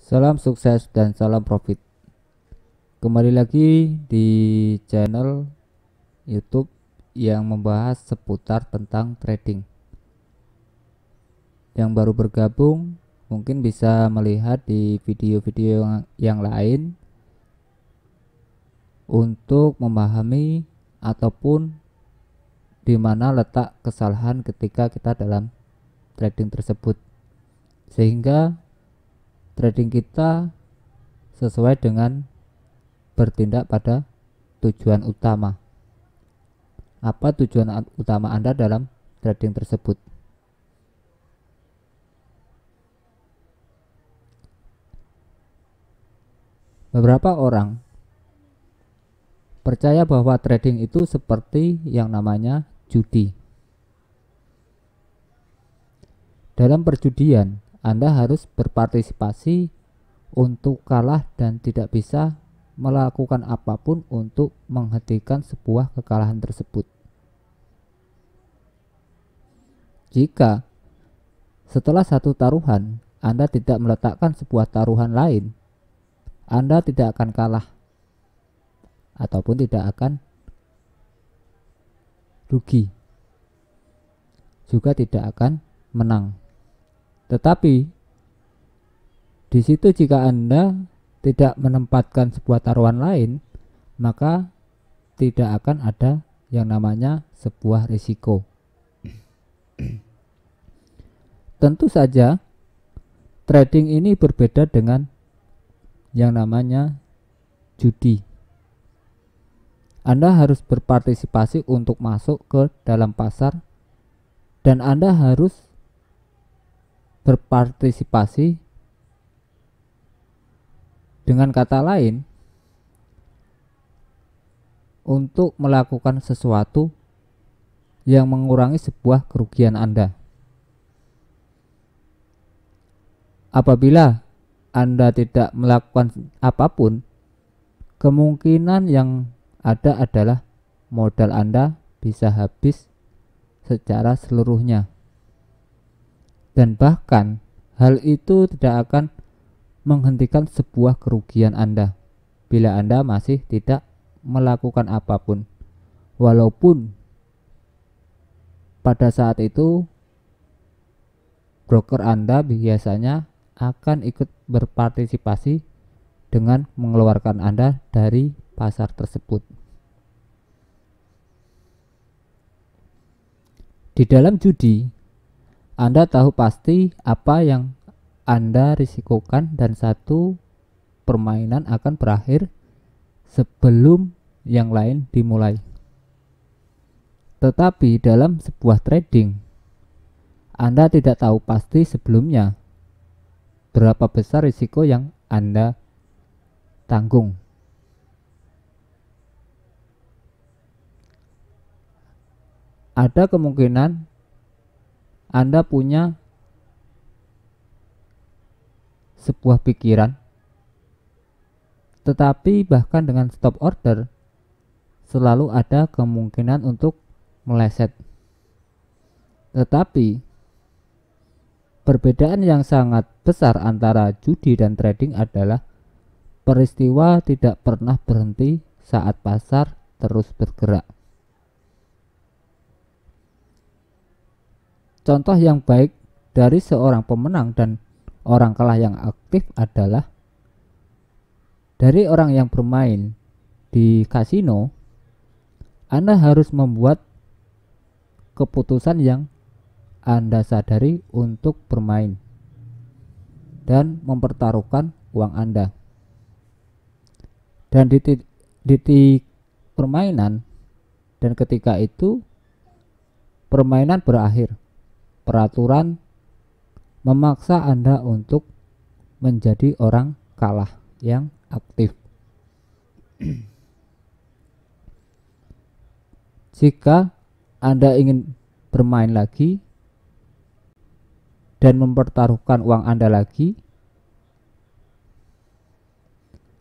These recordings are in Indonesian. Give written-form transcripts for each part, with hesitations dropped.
Salam sukses dan salam profit. Kembali lagi di channel YouTube yang membahas seputar tentang trading. Yang baru bergabung mungkin bisa melihat di video-video yang lain untuk memahami ataupun di mana letak kesalahan ketika kita dalam trading tersebut, sehingga trading kita sesuai dengan bertindak pada tujuan utama. Apa tujuan utama Anda dalam trading tersebut? Beberapa orang percaya bahwa trading itu seperti yang namanya judi. Dalam perjudian, Anda harus berpartisipasi untuk kalah dan tidak bisa melakukan apapun untuk menghentikan sebuah kekalahan tersebut. Jika setelah satu taruhan Anda tidak meletakkan sebuah taruhan lain, Anda tidak akan kalah ataupun tidak akan rugi, juga tidak akan menang. Tetapi di situ jika Anda tidak menempatkan sebuah taruhan lain, maka tidak akan ada yang namanya sebuah risiko. Tentu saja trading ini berbeda dengan yang namanya judi. Anda harus berpartisipasi untuk masuk ke dalam pasar dan Anda harus berpartisipasi. Dengan kata lain, untuk melakukan sesuatu yang mengurangi sebuah kerugian Anda. Apabila Anda tidak melakukan apapun, kemungkinan yang ada adalah modal Anda bisa habis secara seluruhnya. Dan bahkan hal itu tidak akan menghentikan sebuah kerugian Anda bila Anda masih tidak melakukan apapun, walaupun pada saat itu broker Anda biasanya akan ikut berpartisipasi dengan mengeluarkan Anda dari pasar tersebut. Di dalam judi, Anda tahu pasti apa yang Anda risikokan dan satu permainan akan berakhir sebelum yang lain dimulai. Tetapi dalam sebuah trading, Anda tidak tahu pasti sebelumnya berapa besar risiko yang Anda tanggung. Ada kemungkinan Anda punya sebuah pikiran, tetapi bahkan dengan stop order selalu ada kemungkinan untuk meleset. Tetapi perbedaan yang sangat besar antara judi dan trading adalah peristiwa tidak pernah berhenti saat pasar terus bergerak. Contoh yang baik dari seorang pemenang dan orang kalah yang aktif adalah dari orang yang bermain di kasino. Anda harus membuat keputusan yang Anda sadari untuk bermain dan mempertaruhkan uang Anda. Dan di titik permainan dan ketika itu permainan berakhir, peraturan memaksa Anda untuk menjadi orang kalah yang aktif. Jika Anda ingin bermain lagi dan mempertaruhkan uang Anda lagi,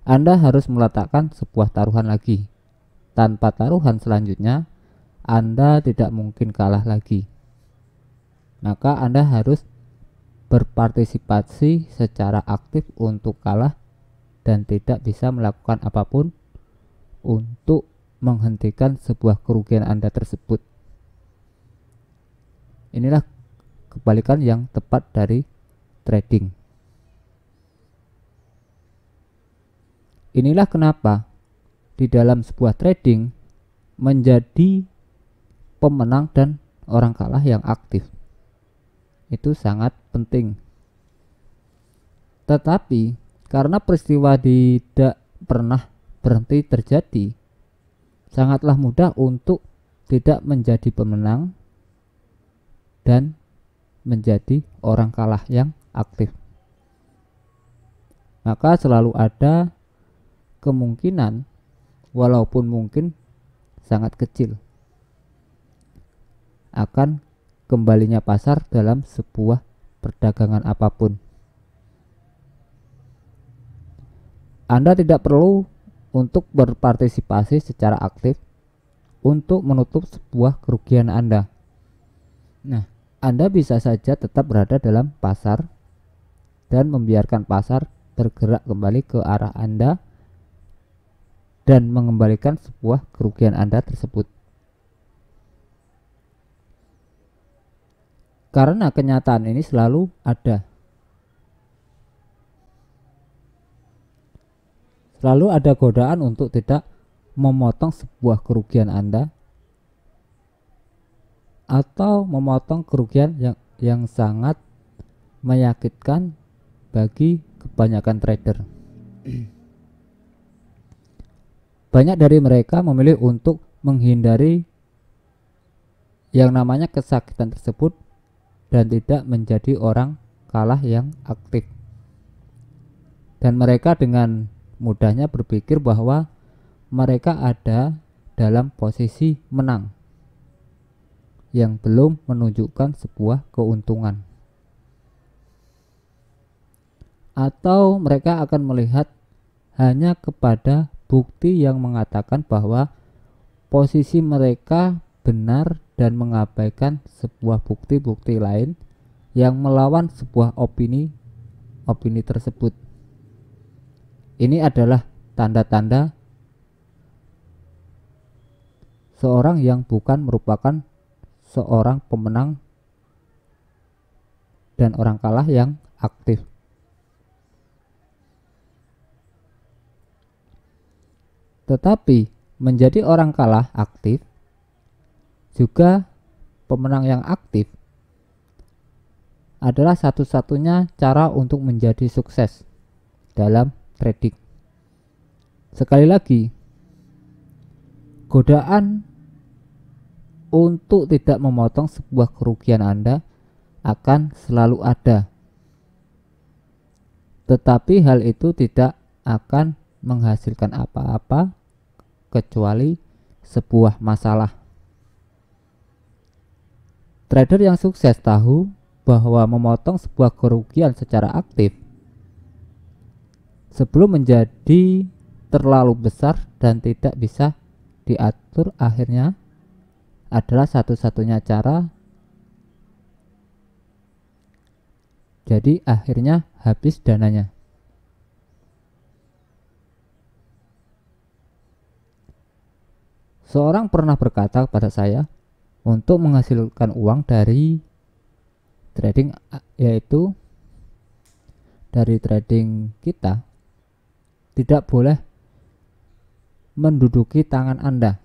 Anda harus meletakkan sebuah taruhan lagi. Tanpa taruhan selanjutnya, Anda tidak mungkin kalah lagi. Maka Anda harus berpartisipasi secara aktif untuk kalah dan tidak bisa melakukan apapun untuk menghentikan sebuah kerugian Anda tersebut. Inilah kebalikan yang tepat dari trading. Inilah kenapa di dalam sebuah trading menjadi pemenang dan orang kalah yang aktif itu sangat penting. Tetapi karena peristiwa tidak pernah berhenti terjadi, sangatlah mudah untuk tidak menjadi pemenang dan menjadi orang kalah yang aktif. Maka selalu ada kemungkinan, walaupun mungkin sangat kecil, akan kembalinya pasar dalam sebuah perdagangan apapun. Anda tidak perlu untuk berpartisipasi secara aktif untuk menutup sebuah kerugian Anda. Nah, Anda bisa saja tetap berada dalam pasar dan membiarkan pasar bergerak kembali ke arah Anda dan mengembalikan sebuah kerugian Anda tersebut. Karena kenyataan ini selalu ada. Selalu ada godaan untuk tidak memotong sebuah kerugian Anda atau memotong kerugian yang sangat menyakitkan bagi kebanyakan trader. Banyak dari mereka memilih untuk menghindari yang namanya kesakitan tersebut dan tidak menjadi orang kalah yang aktif. Dan mereka dengan mudahnya berpikir bahwa mereka ada dalam posisi menang yang belum menunjukkan sebuah keuntungan. Atau mereka akan melihat hanya kepada bukti yang mengatakan bahwa posisi mereka benar dan mengabaikan sebuah bukti-bukti lain yang melawan sebuah opini tersebut. Ini adalah tanda-tanda seorang yang bukan merupakan seorang pemenang dan orang kalah yang aktif. Tetapi menjadi orang kalah aktif juga pemenang yang aktif adalah satu-satunya cara untuk menjadi sukses dalam trading. Sekali lagi, godaan untuk tidak memotong sebuah kerugian Anda akan selalu ada. Tetapi hal itu tidak akan menghasilkan apa-apa kecuali sebuah masalah. Trader yang sukses tahu bahwa memotong sebuah kerugian secara aktif sebelum menjadi terlalu besar dan tidak bisa diatur akhirnya adalah satu-satunya cara. Jadi akhirnya habis dananya. Seorang pernah berkata kepada saya, untuk menghasilkan uang dari trading, yaitu dari trading kita, tidak boleh menduduki tangan Anda.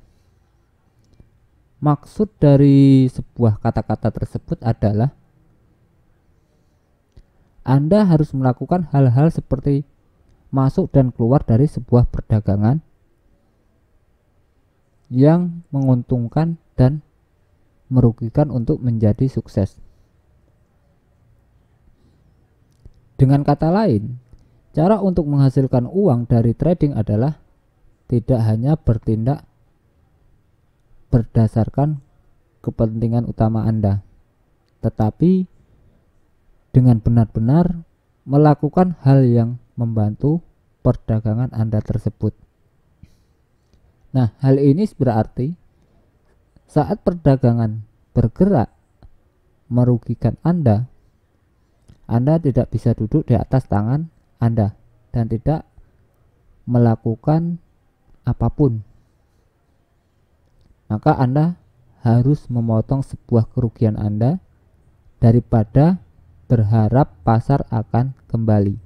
Maksud dari sebuah kata-kata tersebut adalah Anda harus melakukan hal-hal seperti masuk dan keluar dari sebuah perdagangan yang menguntungkan dan merugikan untuk menjadi sukses. Dengan kata lain, cara untuk menghasilkan uang dari trading adalah tidak hanya bertindak berdasarkan kepentingan utama Anda, tetapi dengan benar-benar melakukan hal yang membantu perdagangan Anda tersebut. Nah, hal ini berarti saat perdagangan bergerak merugikan Anda, Anda tidak bisa duduk di atas tangan Anda dan tidak melakukan apapun. Maka Anda harus memotong sebuah kerugian Anda daripada berharap pasar akan kembali.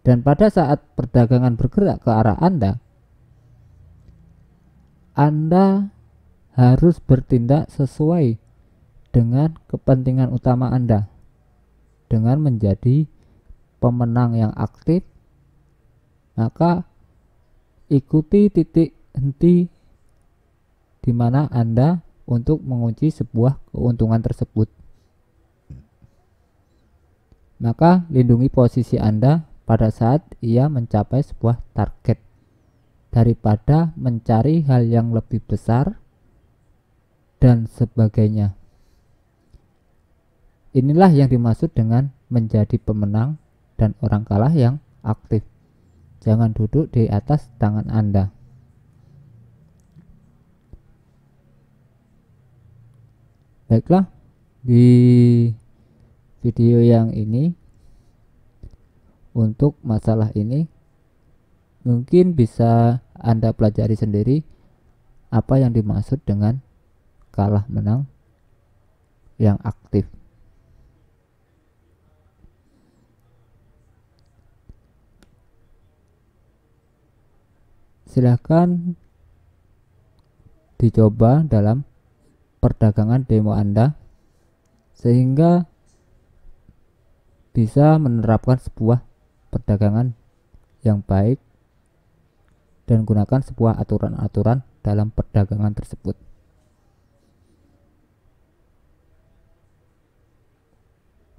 Dan pada saat perdagangan bergerak ke arah Anda harus bertindak sesuai dengan kepentingan utama Anda dengan menjadi pemenang yang aktif. Maka ikuti titik henti di mana Anda untuk mengunci sebuah keuntungan tersebut. Maka lindungi posisi Anda pada saat ia mencapai sebuah target daripada mencari hal yang lebih besar dan sebagainya. Inilah yang dimaksud dengan menjadi pemenang dan orang kalah yang aktif. Jangan duduk di atas tangan Anda. Baiklah, di video yang ini untuk masalah ini mungkin bisa Anda pelajari sendiri apa yang dimaksud dengan kalah menang yang aktif. Silahkan dicoba dalam perdagangan demo Anda sehingga bisa menerapkan sebuah perdagangan yang baik dan gunakan sebuah aturan-aturan dalam perdagangan tersebut.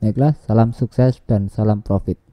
Baiklah, salam sukses dan salam profit.